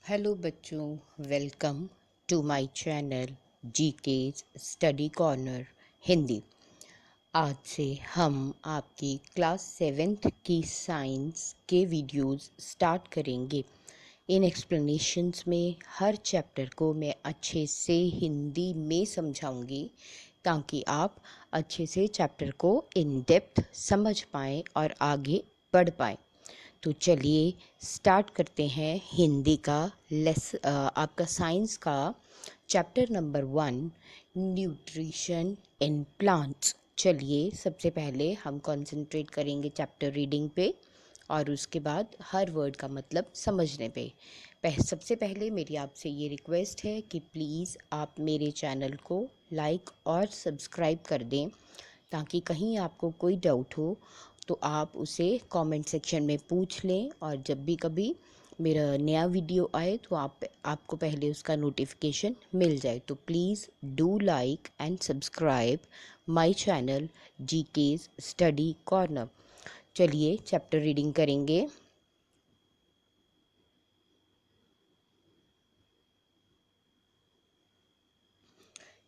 Hello बच्चों, welcome to my channel GK's study corner Hindi. आज से हम आपकी क्लास 7th की साइंस के वीडियोस स्टार्ट करेंगे। इन एक्सप्लेनेशंस में हर चैप्टर को मैं अच्छे से हिंदी में समझाऊंगी ताकि आप अच्छे से चैप्टर को इन डेप्थ समझ पाएँ और आगे बढ़ पाएँ। तो चलिए स्टार्ट करते हैं हिंदी का आपका साइंस का chapter number 1, nutrition in plants. चलिए सबसे पहले हम कंसंट्रेट करेंगे चैप्टर रीडिंग पे और उसके बाद हर वर्ड का मतलब समझने पे। सबसे पहले मेरी आपसे ये रिक्वेस्ट है कि प्लीज़ आप मेरे चैनल को लाइक और सब्सक्राइब कर दें ताकि कहीं आपको कोई डाउट हो तो आप उसे कमेंट सेक्शन में पूछ लें और जब भी कभी मेरा नया वीडियो आए तो आपको पहले उसका नोटिफिकेशन मिल जाए। तो please do like and subscribe my channel GK's study corner. चलिए चैप्टर रीडिंग करेंगे।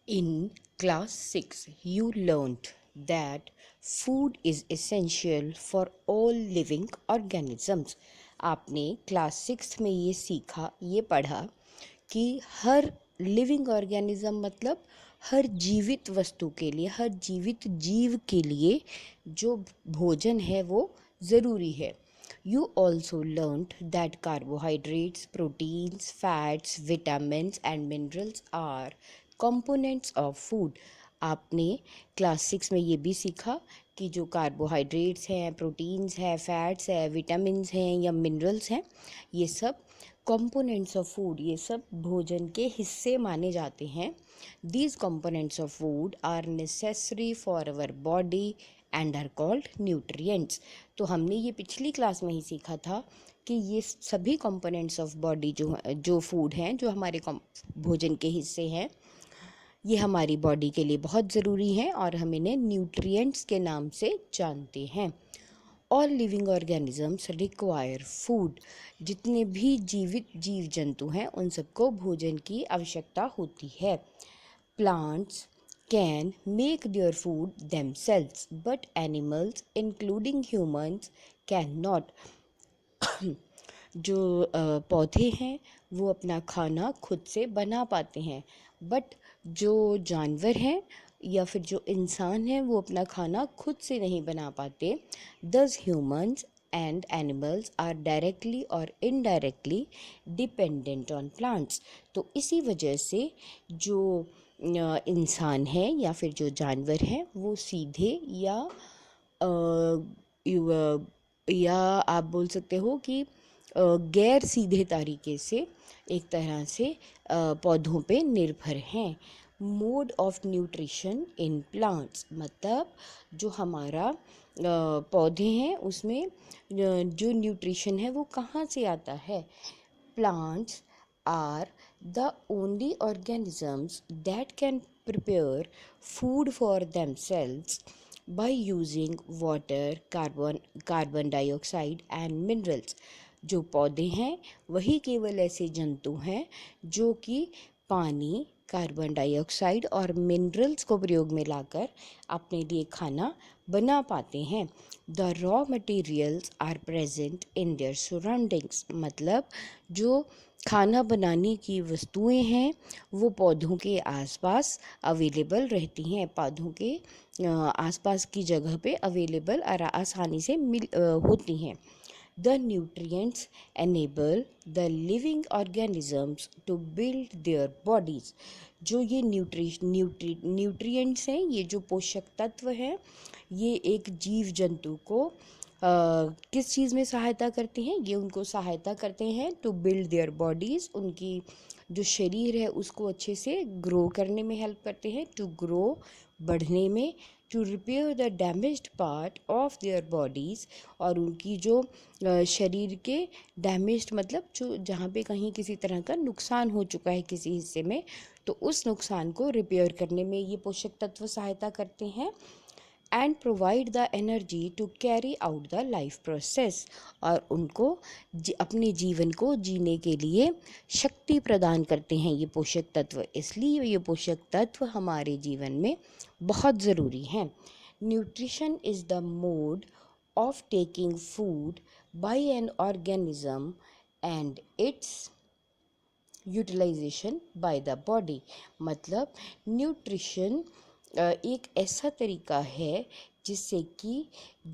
In class 6, you learned that food is essential for all living organisms. आपने क्लास 6 में ये सीखा, ये पढ़ा कि हर लिविंग ऑर्गेनिज्म मतलब हर जीवित वस्तु के लिए, हर जीवित जीव के लिए जो भोजन है वो ज़रूरी है। You also learned that carbohydrates, proteins, fats, vitamins and minerals are components of food। आपने क्लास 6 में ये भी सीखा कि जो कार्बोहाइड्रेट्स हैं, प्रोटीन्स हैं, फैट्स हैं, विटामिन्स हैं या मिनरल्स हैं, ये सब कंपोनेंट्स ऑफ फूड, ये सब भोजन के हिस्से माने जाते हैं। These components of food are necessary for our body and are called nutrients. तो हमने ये पिछली क्लास में ही सीखा था कि ये सभी कंपोनेंट्स ऑफ बॉडी जो फूड हैं, जो हमारे भोजन के हिस्से हैं, ये हमारी बॉडी के लिए बहुत ज़रूरी हैं और हम इन्हें न्यूट्रिएंट्स के नाम से जानते हैं। All living organisms require food. जितने भी जीवित जीव जंतु हैं उन सबको भोजन की आवश्यकता होती है। Plants can make their food themselves but animals including humans can not. जो पौधे हैं वो अपना खाना खुद से बना पाते हैं, बट जो जानवर हैं या फिर जो इंसान हैं वो अपना खाना खुद से नहीं बना पाते। Thus humans and animals are directly और इनडायरेक्टली डिपेंडेंट ऑन प्लांट्स। तो इसी वजह से जो इंसान है या फिर जो जानवर हैं वो सीधे या आप बोल सकते हो कि गैर सीधे तरीके से एक तरह से पौधों पे निर्भर हैं। Mode of nutrition in plants मतलब जो हमारा पौधे हैं उसमें जो न्यूट्रिशन है वो कहाँ से आता है। Plants are the only organisms that can prepare food for themselves by using water, carbon dioxide and minerals. जो पौधे हैं वही केवल ऐसे जंतु हैं जो कि पानी, कार्बन डाइऑक्साइड और मिनरल्स को प्रयोग में लाकर अपने लिए खाना बना पाते हैं। The raw materials are present in their surroundings मतलब जो खाना बनाने की वस्तुएं हैं वो पौधों के आसपास अवेलेबल रहती हैं, पौधों के आसपास की जगह पे अवेलेबल और आसानी से होती हैं। The nutrients enable the living organisms to build their bodies। जो ये न्यूट्रिएंट्स हैं, ये जो पोषक तत्व हैं, ये एक जीव जंतु को किस चीज़ में सहायता करते हैं? ये उनको सहायता करते हैं टू बिल्ड देयर बॉडीज़, उनकी जो शरीर है उसको अच्छे से ग्रो करने में हेल्प करते हैं, टू ग्रो बढ़ने में, to repair the damaged part of their bodies और उनकी जो शरीर के डैमेज्ड मतलब जो जहाँ पे कहीं किसी तरह का नुकसान हो चुका है किसी हिस्से में, तो उस नुकसान को रिपेयर करने में ये पोषक तत्व सहायता करते हैं। And provide the energy to carry out the life process, और उनको अपने जीवन को जीने के लिए शक्ति प्रदान करते हैं ये पोषक तत्व। इसलिए ये पोषक तत्व हमारे जीवन में बहुत ज़रूरी हैं। Nutrition is the mode of taking food by an organism and its utilization by the body। मतलब न्यूट्रिशन एक ऐसा तरीका है जिससे कि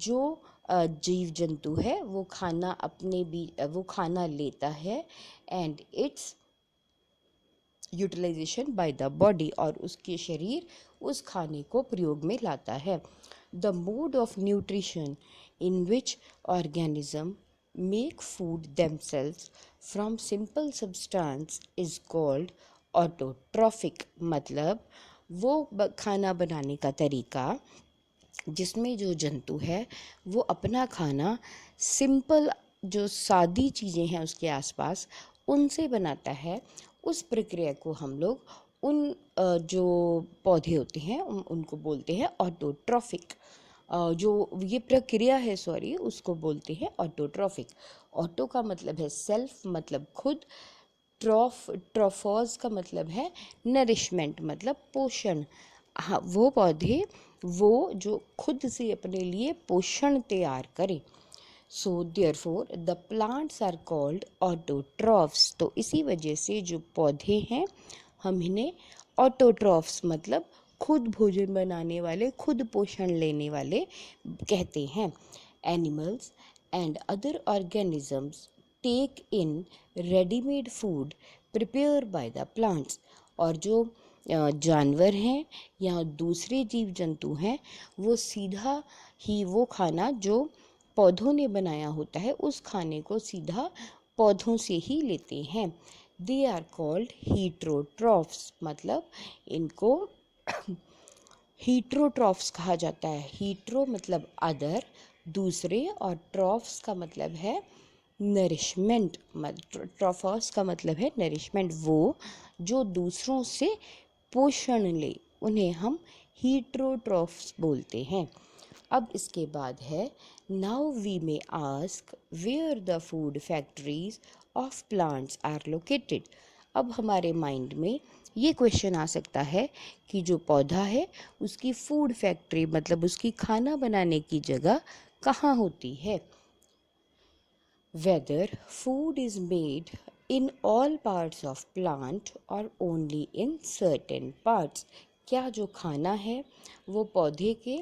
जो जीव जंतु है वो खाना लेता है and its utilisation by the body, और उसके शरीर उस खाने को प्रयोग में लाता है। The mode of nutrition in which organisms make food themselves from simple substance is called autotrophic। मतलब वो खाना बनाने का तरीका जिसमें जो जंतु है वो अपना खाना सिंपल, जो सादी चीज़ें हैं उसके आसपास, उनसे बनाता है। उस प्रक्रिया को हम लोग जो पौधे होते हैं उनको बोलते हैं ऑटोट्रॉफिक। जो ये प्रक्रिया है उसको बोलते हैं ऑटोट्रॉफिक। ऑटो का मतलब है सेल्फ, मतलब खुद। ट्रॉफोस का मतलब है नरिशमेंट, मतलब पोषण। हाँ, वो पौधे वो जो खुद से अपने लिए पोषण तैयार करें। So therefore the plants are called autotrophs. तो इसी वजह से जो पौधे हैं हम इन्हें ऑटोट्रॉफ्स, मतलब खुद भोजन बनाने वाले, खुद पोषण लेने वाले कहते हैं। Animals and other organisms take in readymade food prepare by the plants. और जो जानवर हैं या दूसरे जीव जंतु हैं वो सीधा ही वो खाना जो पौधों ने बनाया होता है उस खाने को सीधा पौधों से ही लेते हैं। They are called heterotrophs. मतलब इनको हीट्रोट्रॉफ्स कहा जाता है। हीट्रो मतलब अदर, दूसरे, और ट्रॉफ्स का मतलब है नरिशमेंट। ट्रॉफोस का मतलब है नरिशमेंट, वो जो दूसरों से पोषण ले उन्हें हम हीट्रोट्रॉफ्स बोलते हैं। अब इसके बाद है now we may ask where the food factories of plants are located. अब हमारे माइंड में ये क्वेश्चन आ सकता है कि जो पौधा है उसकी फूड फैक्ट्री, मतलब उसकी खाना बनाने की जगह कहाँ होती है। Whether food is made in all parts of plant or only in certain parts। क्या जो खाना है वो पौधे के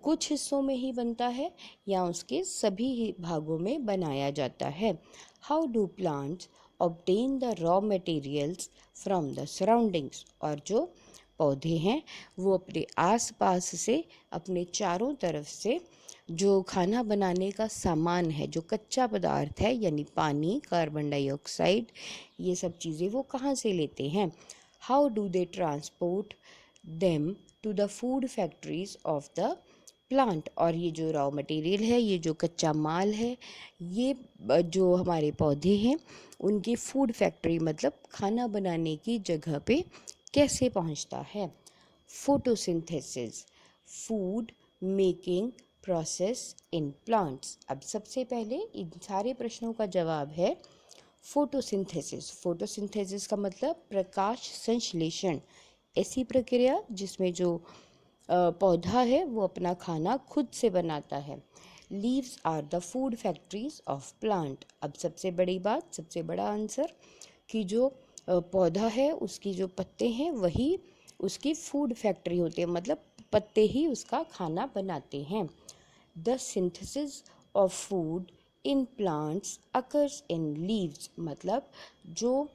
कुछ हिस्सों में ही बनता है या उसके सभी ही भागों में बनाया जाता है। How do plants obtain the raw materials from the surroundings। और जो पौधे हैं वो अपने आसपास से, अपने चारों तरफ से जो खाना बनाने का सामान है, जो कच्चा पदार्थ है, यानी पानी, कार्बन डाइऑक्साइड, ये सब चीज़ें वो कहाँ से लेते हैं। How do they transport them to the food factories of the plant. और ये जो रॉ मटेरियल है, ये जो कच्चा माल है, ये जो हमारे पौधे हैं उनकी फूड फैक्ट्री मतलब खाना बनाने की जगह पे कैसे पहुंचता है। Photosynthesis, food making process in plants. अब सबसे पहले इन सारे प्रश्नों का जवाब है फोटोसिंथेसिस। फोटोसिंथेसिस का मतलब प्रकाश संश्लेषण, ऐसी प्रक्रिया जिसमें जो पौधा है वो अपना खाना खुद से बनाता है। Leaves are the food factories of plant. अब सबसे बड़ी बात, सबसे बड़ा आंसर कि जो पौधा है उसकी जो पत्ते हैं वही उसकी फूड फैक्ट्री होती है, मतलब पत्ते ही उसका खाना बनाते हैं। The synthesis of food in plants occurs in leaves. मतलब जो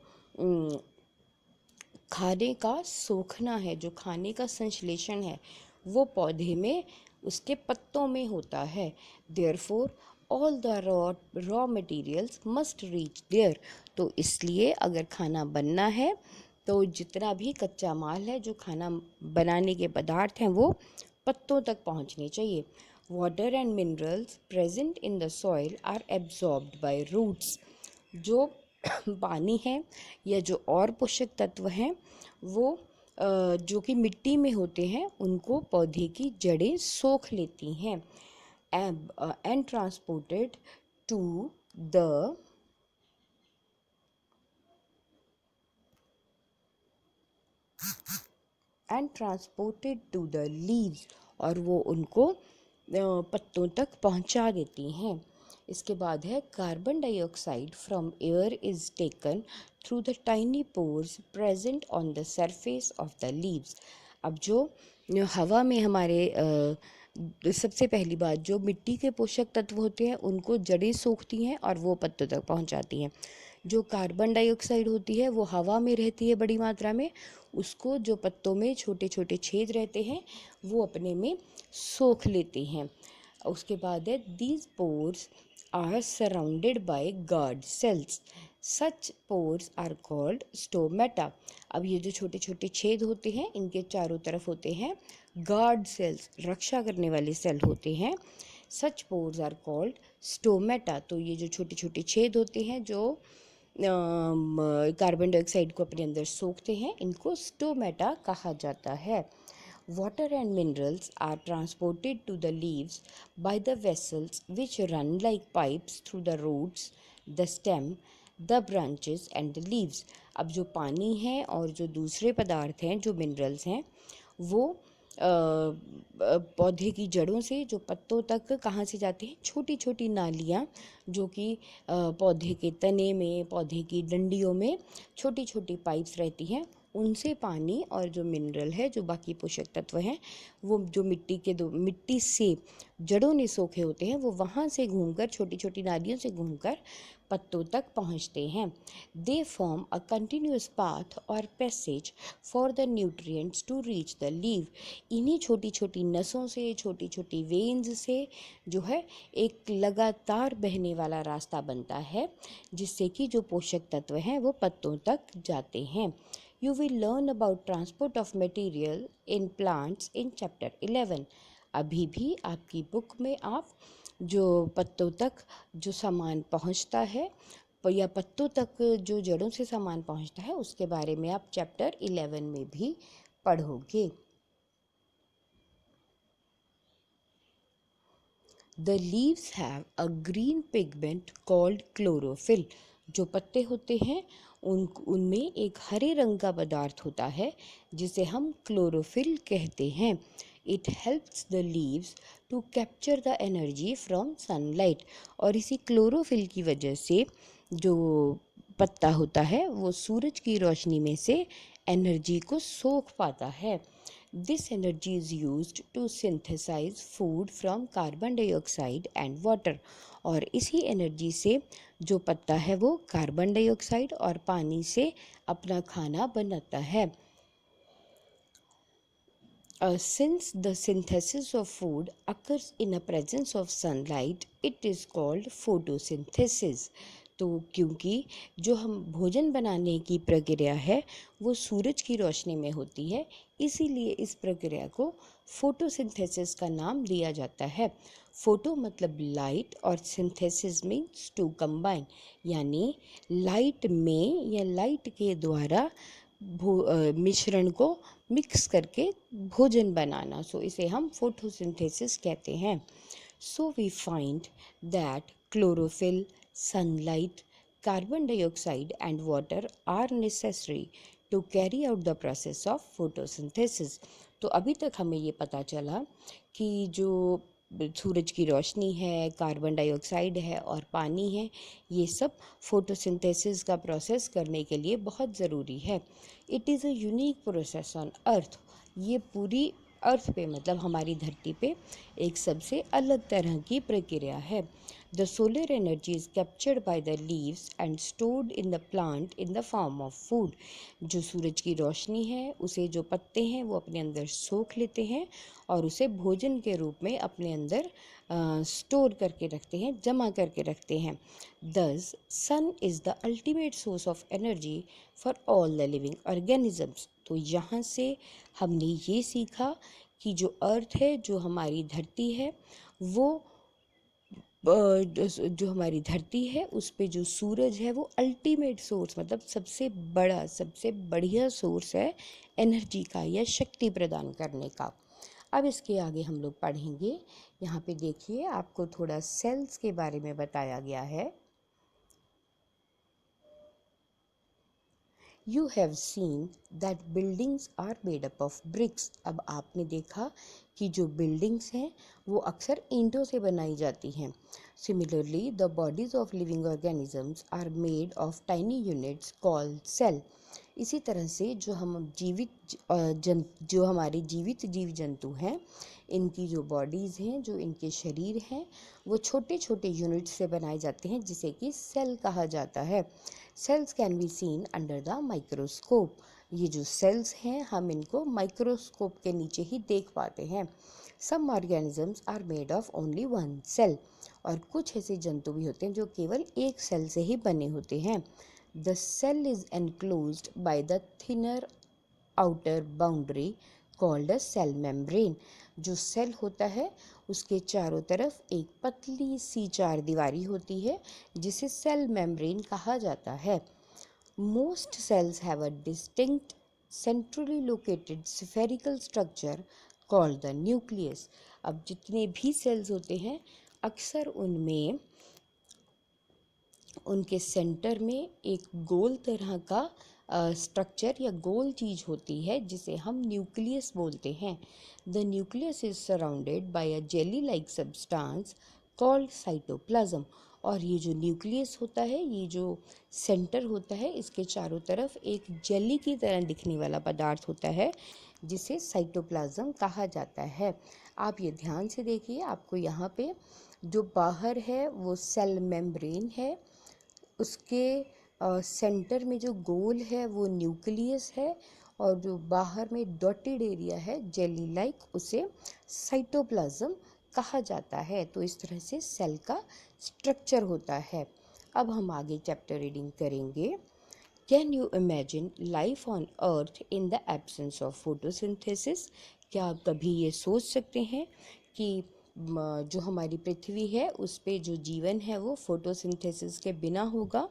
खाने का सोखना है, जो खाने का संश्लेषण है वो पौधे में उसके पत्तों में होता है। Therefore all the raw materials must reach there. तो इसलिए अगर खाना बनना है तो जितना भी कच्चा माल है, जो खाना बनाने के पदार्थ हैं, वो पत्तों तक पहुंचने चाहिए। Water and minerals present in the soil are absorbed by roots. जो पानी है या जो और पोषक तत्व हैं वो जो कि मिट्टी में होते हैं उनको पौधे की जड़ें सोख लेती हैं and transported to the leaves, और वो उनको पत्तों तक पहुंचा देती हैं। इसके बाद है carbon dioxide from air is taken through the tiny pores present on the surface of the leaves. अब जो हवा में हमारे सबसे पहली बात, जो मिट्टी के पोषक तत्व होते हैं उनको जड़ें सोखती हैं और वो पत्तों तक पहुंचाती हैं। जो कार्बन डाइऑक्साइड होती है वो हवा में रहती है बड़ी मात्रा में, उसको जो पत्तों में छोटे छोटे छेद रहते हैं वो अपने में सोख लेते हैं। उसके बाद है these pores are surrounded by guard cells, such pores are called stomata. अब ये जो छोटे छोटे छेद होते हैं इनके चारों तरफ होते हैं गार्ड सेल्स, रक्षा करने वाले सेल होते हैं। सच पोर्स आर कॉल्ड स्टोमेटा। तो ये जो छोटे छोटे छेद होते हैं जो कार्बन डाइऑक्साइड को अपने अंदर सोखते हैं, इनको स्टोमेटा कहा जाता है। Water and minerals are transported to the leaves by the vessels which run like pipes through the roots, the stem, the branches and the leaves. अब जो पानी है और जो दूसरे पदार्थ हैं, जो मिनरल्स हैं, वो पौधे की जड़ों से जो पत्तों तक कहाँ से जाते हैं, छोटी छोटी नालियाँ जो कि पौधे के तने में, पौधे की डंडियों में छोटी छोटी पाइप्स रहती हैं, उनसे पानी और जो मिनरल है, जो बाकी पोषक तत्व हैं, वो जो मिट्टी से जड़ों ने सोखे होते हैं, वो वहाँ से घूमकर, छोटी छोटी नालियों से घूमकर पत्तों तक पहुँचते हैं। They form a continuous path और passage for the nutrients to reach the leave. इन्हीं छोटी छोटी नसों से, छोटी छोटी वेन्स से जो है एक लगातार बहने वाला रास्ता बनता है, जिससे कि जो पोषक तत्व हैं वो पत्तों तक जाते हैं। You will learn about transport of material in plants in chapter 11. अभी भी आपकी बुक में आप जो पत्तों तक जो सामान पहुंचता है या पत्तों तक जो जड़ों से सामान पहुंचता है उसके बारे में आप चैप्टर 11 में भी पढ़ोगे। The leaves have a green pigment called chlorophyll. जो पत्ते होते हैं उनमें एक हरे रंग का पदार्थ होता है जिसे हम क्लोरोफिल कहते हैं। It helps the leaves to capture the energy from sunlight. और इसी क्लोरोफिल की वजह से जो पत्ता होता है वो सूरज की रोशनी में से एनर्जी को सोख पाता है। This energy is used to synthesize food from carbon dioxide and water. और इसी एनर्जी से जो पत्ता है वो कार्बन डाइऑक्साइड और पानी से अपना खाना बनाता है। Since the synthesis of food occurs in the presence of sunlight, it is called photosynthesis. तो क्योंकि जो हम भोजन बनाने की प्रक्रिया है वो सूरज की रोशनी में होती है, इसीलिए इस प्रक्रिया को फोटोसिंथेसिस का नाम दिया जाता है। फोटो मतलब लाइट और सिंथेसिस मीन्स टू कंबाइन, यानी लाइट में या लाइट के द्वारा मिश्रण को मिक्स करके भोजन बनाना। सो इसे हम फोटोसिंथेसिस कहते हैं। So we find that chlorophyll, sunlight, carbon dioxide and water are necessary to carry out the process of photosynthesis. तो अभी तक हमें ये पता चला कि जो सूरज की रोशनी है, कार्बन डाइऑक्साइड है और पानी है, ये सब फोटोसिंथेसिस का प्रोसेस करने के लिए बहुत ज़रूरी है। It is a unique process on earth. ये पूरी अर्थ पे मतलब हमारी धरती पे एक सबसे अलग तरह की प्रक्रिया है। The solar energy is captured by the leaves and stored in the plant in the form of food. जो सूरज की रोशनी है उसे जो पत्ते हैं वो अपने अंदर सोख लेते हैं और उसे भोजन के रूप में अपने अंदर स्टोर करके रखते हैं, जमा करके रखते हैं। Thus sun is the ultimate source of energy for all the living organisms. तो यहाँ से हमने ये सीखा कि जो अर्थ है, जो हमारी धरती है, वो जो हमारी धरती है उस पे जो सूरज है वो अल्टीमेट सोर्स, मतलब सबसे बड़ा, सबसे बढ़िया सोर्स है एनर्जी का या शक्ति प्रदान करने का। अब इसके आगे हम लोग पढ़ेंगे। यहाँ पे देखिए आपको थोड़ा सेल्स के बारे में बताया गया है। You have seen that buildings are made up of bricks. अब आपने देखा कि जो बिल्डिंग्स हैं वो अक्सर ईंटों से बनाई जाती हैं। Similarly the bodies of living organisms are made of tiny units called cell. इसी तरह से जो हम जो हमारे जीवित जीव जंतु हैं, इनकी जो बॉडीज़ हैं, जो इनके शरीर हैं, वो छोटे छोटे यूनिट से बनाए जाते हैं जिसे कि सेल कहा जाता है। Cells can be seen under the microscope. ये जो सेल्स हैं हम इनको माइक्रोस्कोप के नीचे ही देख पाते हैं। Some organisms are made of only one cell. और कुछ ऐसे जंतु भी होते हैं जो केवल एक सेल से ही बने होते हैं। The cell is enclosed by the thinner outer boundary called a cell membrane। जो सेल होता है उसके चारों तरफ एक पतली सी चार दीवारी होती है जिसे सेल मेम्ब्रेन कहा जाता है। Most cells have a distinct centrally located spherical structure called the nucleus। अब जितने भी सेल्स होते हैं अक्सर उनमें उनके सेंटर में एक गोल तरह का स्ट्रक्चर या गोल चीज़ होती है जिसे हम न्यूक्लियस बोलते हैं। The nucleus is surrounded by a jelly like substance called cytoplasm. और ये जो न्यूक्लियस होता है, ये जो सेंटर होता है, इसके चारों तरफ एक जेली की तरह दिखने वाला पदार्थ होता है जिसे साइटोप्लाज्म कहा जाता है। आप ये ध्यान से देखिए, आपको यहाँ पे जो बाहर है वो सेल मेम्ब्रेन है, उसके सेंटर में जो गोल है वो न्यूक्लियस है, और जो बाहर में डॉटेड एरिया है जेली लाइक, उसे साइटोप्लाज्म कहा जाता है। तो इस तरह से सेल का स्ट्रक्चर होता है। अब हम आगे चैप्टर रीडिंग करेंगे। Can you imagine life on earth in the absence of photosynthesis. क्या आप कभी ये सोच सकते हैं कि जो हमारी पृथ्वी है उस पे जो जीवन है वो फोटोसिंथेसिस के बिना होगा।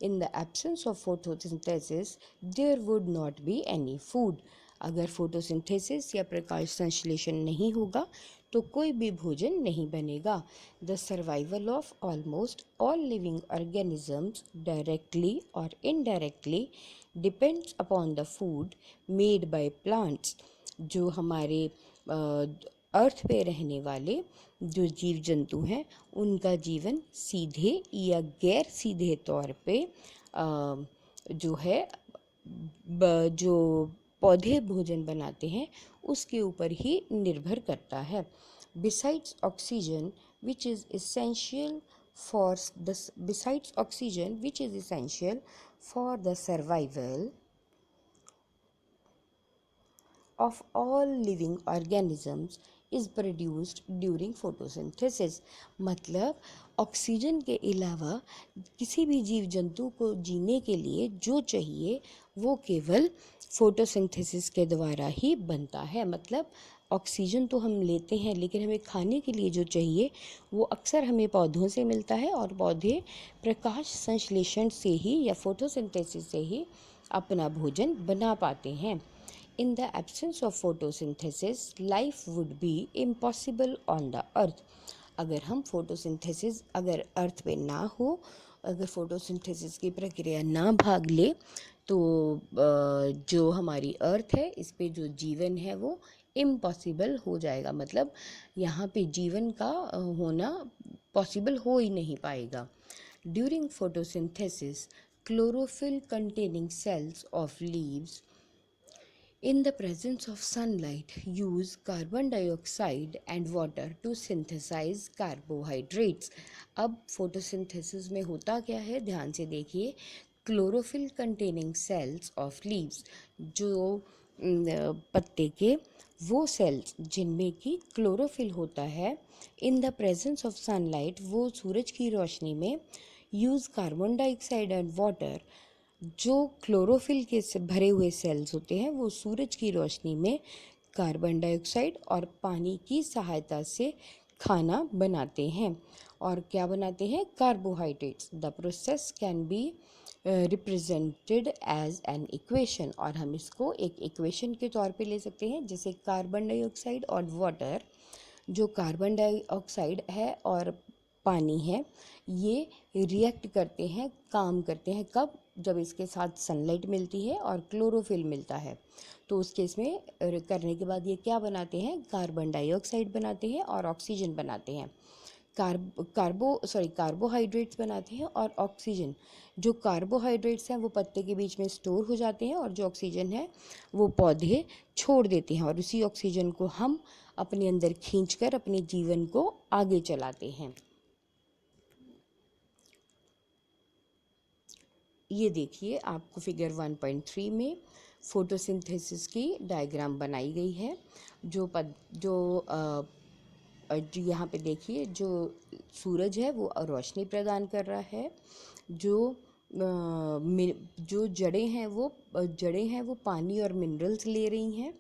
In the absence of photosynthesis there would not be any food. अगर फोटोसिंथेसिस या प्रकाश संश्लेषण नहीं होगा तो कोई भी भोजन नहीं बनेगा। The survival of almost all living organisms directly और indirectly depends upon the food made by plants. जो हमारे अर्थ पे रहने वाले जो जीव जंतु हैं उनका जीवन सीधे या गैर सीधे तौर पे जो है जो पौधे भोजन बनाते हैं उसके ऊपर ही निर्भर करता है। Besides oxygen which is essential for the besides oxygen which is essential for the survival of all living organisms is produced during photosynthesis। मतलब ऑक्सीजन के अलावा किसी भी जीव जंतु को जीने के लिए जो चाहिए वो केवल फोटोसिंथेसिस के द्वारा ही बनता है। मतलब ऑक्सीजन तो हम लेते हैं लेकिन हमें खाने के लिए जो चाहिए वो अक्सर हमें पौधों से मिलता है, और पौधे प्रकाश संश्लेषण से ही या फोटोसिंथेसिस से ही अपना भोजन बना पाते हैं। In the absence of photosynthesis, life would be impossible on the earth। अगर हम फोटोसिंथेसिस अगर अर्थ पे ना हो, अगर फोटोसिंथेसिस की प्रक्रिया ना भाग ले तो जो हमारी अर्थ है इस पे जो जीवन है वो इम्पॉसिबल हो जाएगा। मतलब यहाँ पे जीवन का होना पॉसिबल हो ही नहीं पाएगा। During photosynthesis chlorophyll containing cells of leaves in the presence of sunlight use carbon dioxide and water to synthesize carbohydrates। अब फोटोसिंथेसिस में होता क्या है, ध्यान से देखिए। Chlorophyll containing cells of leaves, जो पत्ते के वो सेल्स जिनमें कि क्लोरोफिल होता है, in the presence of sunlight, वो सूरज की रोशनी में use carbon dioxide and water. जो क्लोरोफिल के से भरे हुए सेल्स होते हैं वो सूरज की रोशनी में कार्बन डाइऑक्साइड और पानी की सहायता से खाना बनाते हैं। और क्या बनाते हैं? Carbohydrates. The process can be represented as an equation, और हम इसको एक इक्वेशन के तौर पे ले सकते हैं, जैसे कार्बन डाइऑक्साइड और वाटर। जो कार्बन डाइऑक्साइड है और पानी है, ये रिएक्ट करते हैं, काम करते हैं। कब? जब इसके साथ सनलाइट मिलती है और क्लोरोफिल मिलता है, तो उस केस में करने के बाद ये क्या बनाते हैं? कार्बन डाइऑक्साइड बनाते हैं और ऑक्सीजन बनाते हैं। कार्बोहाइड्रेट्स बनाते हैं और ऑक्सीजन। जो कार्बोहाइड्रेट्स हैं वो पत्ते के बीच में स्टोर हो जाते हैं, और जो ऑक्सीजन है वो पौधे छोड़ देते हैं, और उसी ऑक्सीजन को हम अपने अंदर खींचकर अपने जीवन को आगे चलाते हैं। ये देखिए, आपको फिगर 1.3 में फोटोसिंथेसिस की डायग्राम बनाई गई है। जो यहाँ पे देखिए, जो सूरज है वो रोशनी प्रदान कर रहा है। जो जड़ें हैं वो पानी और मिनरल्स ले रही हैं,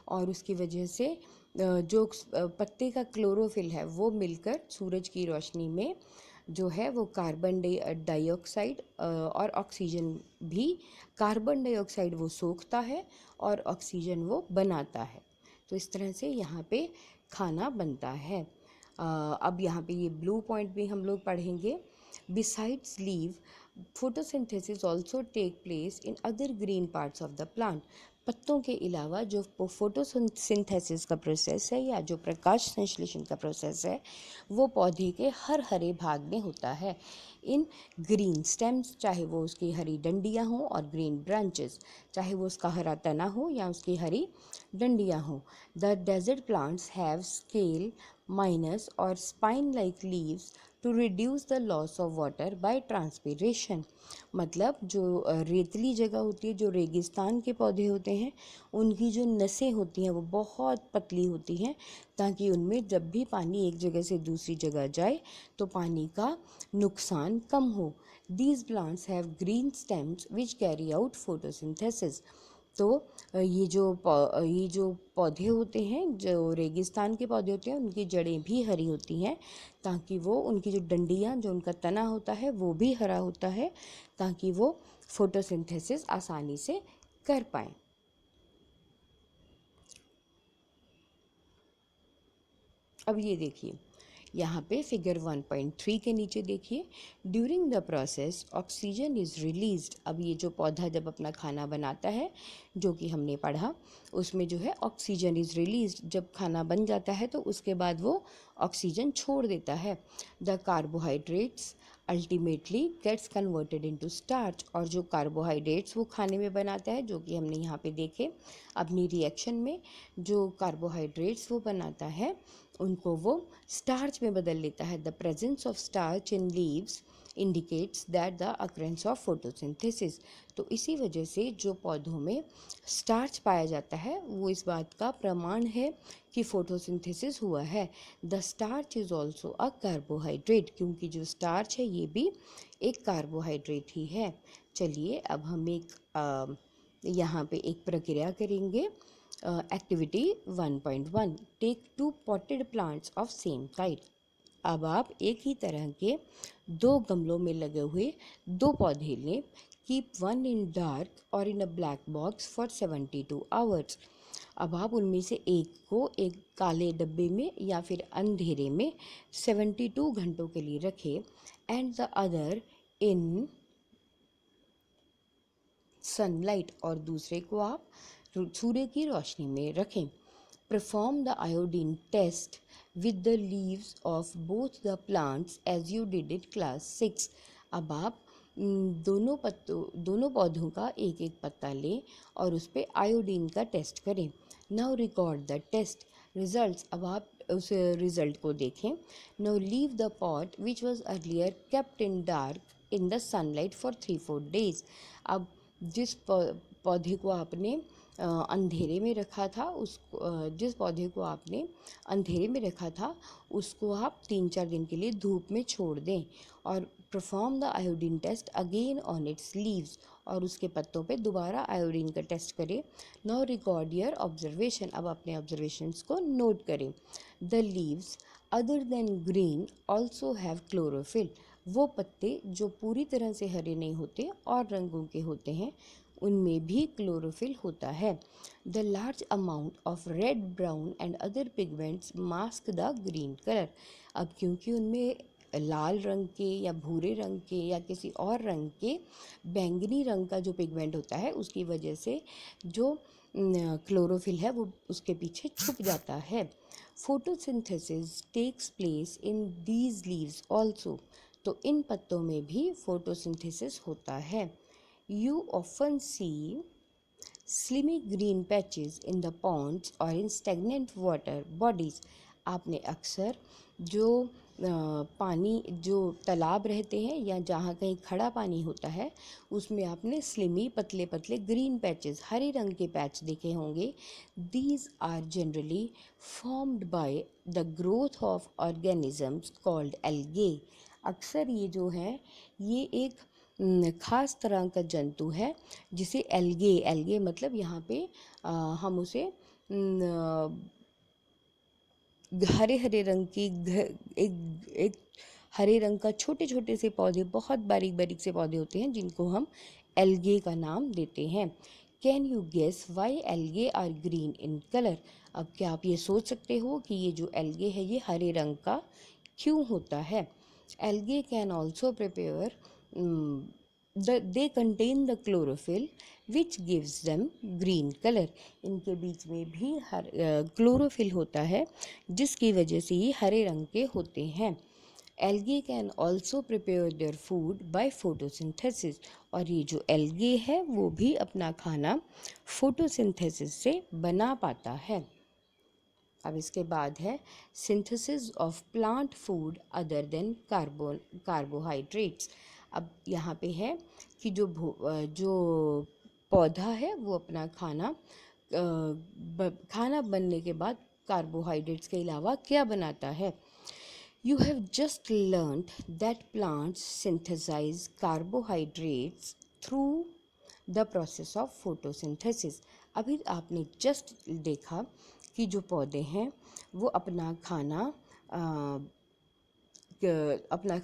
और उसकी वजह से जो पत्ते का क्लोरोफिल है वो मिलकर सूरज की रोशनी में जो है वो कार्बन डाइऑक्साइड और ऑक्सीजन भी, कार्बन डाइऑक्साइड वो सोखता है और ऑक्सीजन वो बनाता है। तो इस तरह से यहाँ पे खाना बनता है। अब यहाँ पे ये ब्लू पॉइंट भी हम लोग पढ़ेंगे। Besides leave, photosynthesis also take place in other green parts of the plant. पत्तों के अलावा जो फोटोसिंथेसिस का प्रोसेस है, या जो प्रकाश संश्लेषण का प्रोसेस है, वो पौधे के हर हरे भाग में होता है। इन ग्रीन स्टेम्स, चाहे वो उसकी हरी डंडियाँ हों, और ग्रीन ब्रांचेस, चाहे वो उसका हरा तना हो या उसकी हरी डंडियाँ हों। The desert plants have scale minus और spine like leaves to reduce the loss of water by transpiration. मतलब जो रेतली जगह होती है, जो रेगिस्तान के पौधे होते हैं, उनकी जो नसें होती हैं वो बहुत पतली होती हैं, ताकि उनमें जब भी पानी एक जगह से दूसरी जगह जाए तो पानी का नुकसान कम हो। These plants have green stems which carry out photosynthesis. तो ये जो पौधे होते हैं, जो रेगिस्तान के पौधे होते हैं, उनकी जड़ें भी हरी होती हैं, ताकि वो उनकी जो डंडियाँ, जो उनका तना होता है वो भी हरा होता है, ताकि वो फोटोसिंथेसिस आसानी से कर पाएँ। अब ये देखिए, यहाँ पे फिगर 1.3 के नीचे देखिए, during the process oxygen is released. अब ये जो पौधा जब अपना खाना बनाता है, जो कि हमने पढ़ा, उसमें जो है ऑक्सीजन इज़ रिलीज्ड। जब खाना बन जाता है तो उसके बाद वो ऑक्सीजन छोड़ देता है। The carbohydrates ultimately gets converted into starch. और जो कार्बोहाइड्रेट्स वो खाने में बनाता है, जो कि हमने यहाँ पे देखे अपनी रिएक्शन में, जो कार्बोहाइड्रेट्स वो बनाता है उनको वो स्टार्च में बदल लेता है। The presence of starch in leaves indicates that the occurrence of photosynthesis. तो इसी वजह से जो पौधों में स्टार्च पाया जाता है वो इस बात का प्रमाण है कि फोटोसिंथेसिस हुआ है। The starch is also a carbohydrate, क्योंकि जो स्टार्च है ये भी एक कार्बोहाइड्रेट ही है। चलिए अब हम यहाँ पे एक प्रक्रिया करेंगे। Activity 1.1, take 2 potted plants of same type. अब आप एक ही तरह के 2 गमलों में लगे हुए 2 पौधे लें। कीप वन इन डार्क और in a black box for 72 hours. अब आप उनमें से एक को एक काले डब्बे में या फिर अंधेरे में 72 घंटों के लिए रखें, and the other in sunlight, और दूसरे को आप सूर्य की रोशनी में रखें। Perform the iodine test with the leaves of both the plants as you did it class 6। अब आप दोनों पौधों का एक एक पत्ता लें और उस पर आयोडीन का टेस्ट करें। Now record the test results. अब आप उस रिजल्ट को देखें। Now leave the pot which was earlier kept in dark in the sunlight for 3-4 days। अब जिस पौधे को आपने अंधेरे में रखा था, जिस पौधे को आपने अंधेरे में रखा था उसको आप 3-4 दिन के लिए धूप में छोड़ दें। और perform the iodine test again on its leaves, और उसके पत्तों पे दोबारा आयोडीन का टेस्ट करें। Now record your observation. अब अपने ऑब्जर्वेशंस को नोट करें। The leaves other than green also have chlorophyll. वो पत्ते जो पूरी तरह से हरे नहीं होते और रंगों के होते हैं, उनमें भी क्लोरोफिल होता है। The large amount of red, brown and other pigments mask the green colour. अब क्योंकि उनमें लाल रंग के या भूरे रंग के या किसी और रंग के बैंगनी रंग का जो पिगमेंट होता है, उसकी वजह से जो क्लोरोफिल है वो उसके पीछे छुप जाता है। Photosynthesis takes place in these leaves also. तो इन पत्तों में भी फोटोसिंथेसिस होता है। You often see slimy green patches in the ponds और इन स्टेगनेंट वाटर बॉडीज। आपने अक्सर जो पानी जो तालाब रहते हैं या जहाँ कहीं खड़ा पानी होता है, उसमें आपने स्लिमी पतले पतले ग्रीन पैचेस, हरे रंग के पैच देखे होंगे। These are generally formed by the growth of organisms called algae. अक्सर ये जो है ये एक खास तरह का जंतु है जिसे एल्गे, एल्गे मतलब यहाँ पे हम उसे हरे हरे रंग की एक हरे रंग का छोटे छोटे से पौधे, बहुत बारीक बारीक से पौधे होते हैं जिनको हम एल्गे का नाम देते हैं। Can you guess why algae are green in colour. अब क्या आप ये सोच सकते हो कि ये जो एल्गे है ये हरे रंग का क्यों होता है। Algae can also prepare they contain the chlorophyll which gives them green color। इनके बीच में भी क्लोरोफिल होता है जिसकी वजह से ये हरे रंग के होते हैं। Algae can also prepare their food by photosynthesis. और ये जो एल्गे है वो भी अपना खाना फोटोसिंथेसिस से बना पाता है। अब इसके बाद है synthesis of plant food other than carbohydrates. अब यहाँ पे है कि जो पौधा है वो अपना खाना बनने के बाद कार्बोहाइड्रेट्स के अलावा क्या बनाता है। You have just learned that plants synthesize carbohydrates through the process of photosynthesis। अभी आपने जस्ट देखा कि जो पौधे हैं वो अपना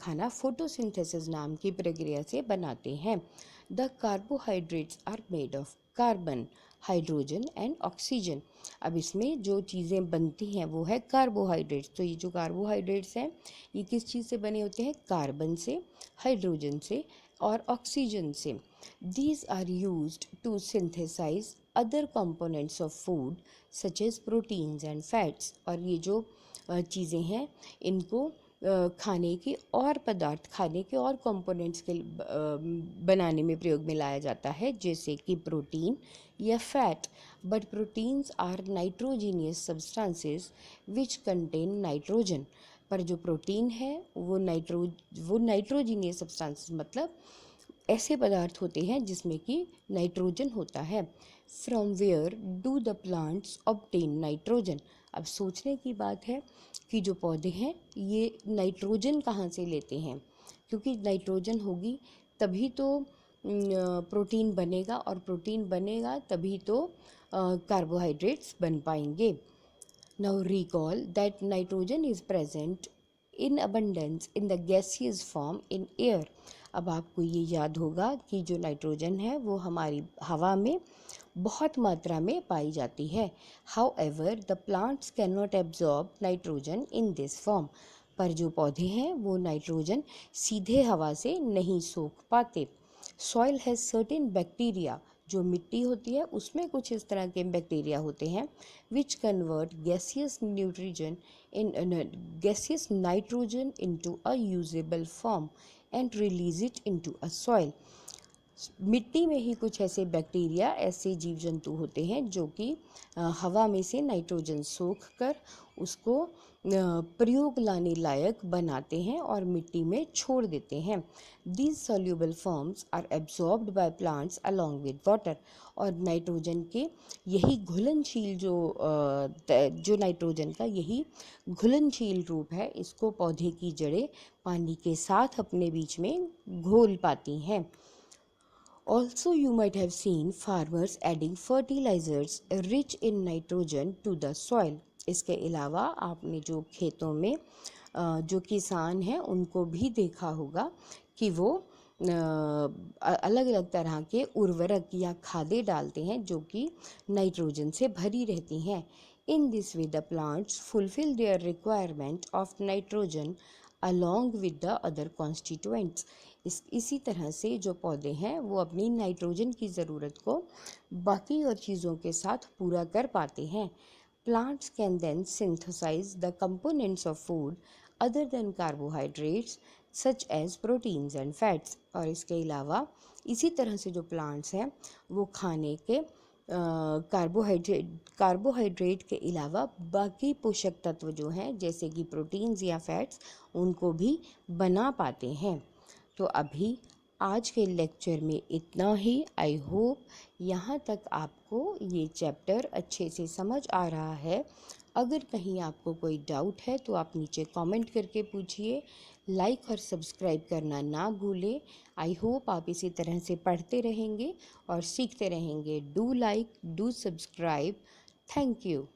खाना फोटोसिंथेसिस नाम की प्रक्रिया से बनाते हैं। The carbohydrates are made of carbon, hydrogen and oxygen. अब इसमें जो चीज़ें बनती हैं वो है कार्बोहाइड्रेट्स। तो ये जो कार्बोहाइड्रेट्स हैं ये किस चीज़ से बने होते हैं, कार्बन से, हाइड्रोजन से और ऑक्सीजन से। These are used to synthesize other components of food such as proteins and fats. और ये जो चीज़ें हैं इनको खाने के और कंपोनेंट्स के बनाने में प्रयोग में लाया जाता है, जैसे कि प्रोटीन या fat. But proteins are nitrogenous substances which contain nitrogen. पर जो प्रोटीन है वो नाइट्रोजीनियस सब्सटेंसेस मतलब ऐसे पदार्थ होते हैं जिसमें कि नाइट्रोजन होता है। From where do the plants obtain nitrogen. अब सोचने की बात है कि जो पौधे हैं ये नाइट्रोजन कहाँ से लेते हैं, क्योंकि नाइट्रोजन होगी तभी तो प्रोटीन बनेगा, और प्रोटीन बनेगा तभी तो कार्बोहाइड्रेट्स बन पाएंगे। Now recall that nitrogen is present in abundance in the gaseous form in air. अब आपको ये याद होगा कि जो नाइट्रोजन है वो हमारी हवा में बहुत मात्रा में पाई जाती है। How ever the plants can not absorb nitrogen in this form. पर जो पौधे हैं वो नाइट्रोजन सीधे हवा से नहीं सोख पाते। Soil has certain bacteria. जो मिट्टी होती है उसमें कुछ इस तरह के बैक्टीरिया होते हैं which convert gaseous nitrogen into a usable form and release it into a soil. मिट्टी में ही कुछ ऐसे बैक्टीरिया, ऐसे जीव जंतु होते हैं जो कि हवा में से नाइट्रोजन सोख कर उसको प्रयोग लाने लायक बनाते हैं और मिट्टी में छोड़ देते हैं। These soluble forms are absorbed by plants along with water. और नाइट्रोजन के यही घुलनशील जो नाइट्रोजन का यही घुलनशील रूप है, इसको पौधे की जड़ें पानी के साथ अपने बीच में घोल पाती हैं। Also, you might have seen farmers adding fertilizers rich in nitrogen to the soil। इसके अलावा आपने जो खेतों में जो किसान हैं उनको भी देखा होगा कि वो अलग अलग तरह के उर्वरक या खादें डालते हैं जो कि नाइट्रोजन से भरी रहती हैं। In this way the plants fulfil their requirement of nitrogen along with the other constituents. इसी तरह से जो पौधे हैं वो अपनी नाइट्रोजन की ज़रूरत को बाकी और चीज़ों के साथ पूरा कर पाते हैं। Plants can then synthesize the components of food other than carbohydrates such as proteins and fats। और इसके अलावा इसी तरह से जो प्लांट्स हैं वो खाने के कार्बोहाइड्रेट के अलावा बाकी पोषक तत्व जो हैं जैसे कि प्रोटीन्स या फैट्स उनको भी बना पाते हैं। तो अभी आज के लेक्चर में इतना ही। आई होप यहाँ तक आपको ये चैप्टर अच्छे से समझ आ रहा है। अगर कहीं आपको कोई डाउट है तो आप नीचे कमेंट करके पूछिए। लाइक और सब्सक्राइब करना ना भूलें। आई होप आप इसी तरह से पढ़ते रहेंगे और सीखते रहेंगे। Do like, do subscribe. Thank you.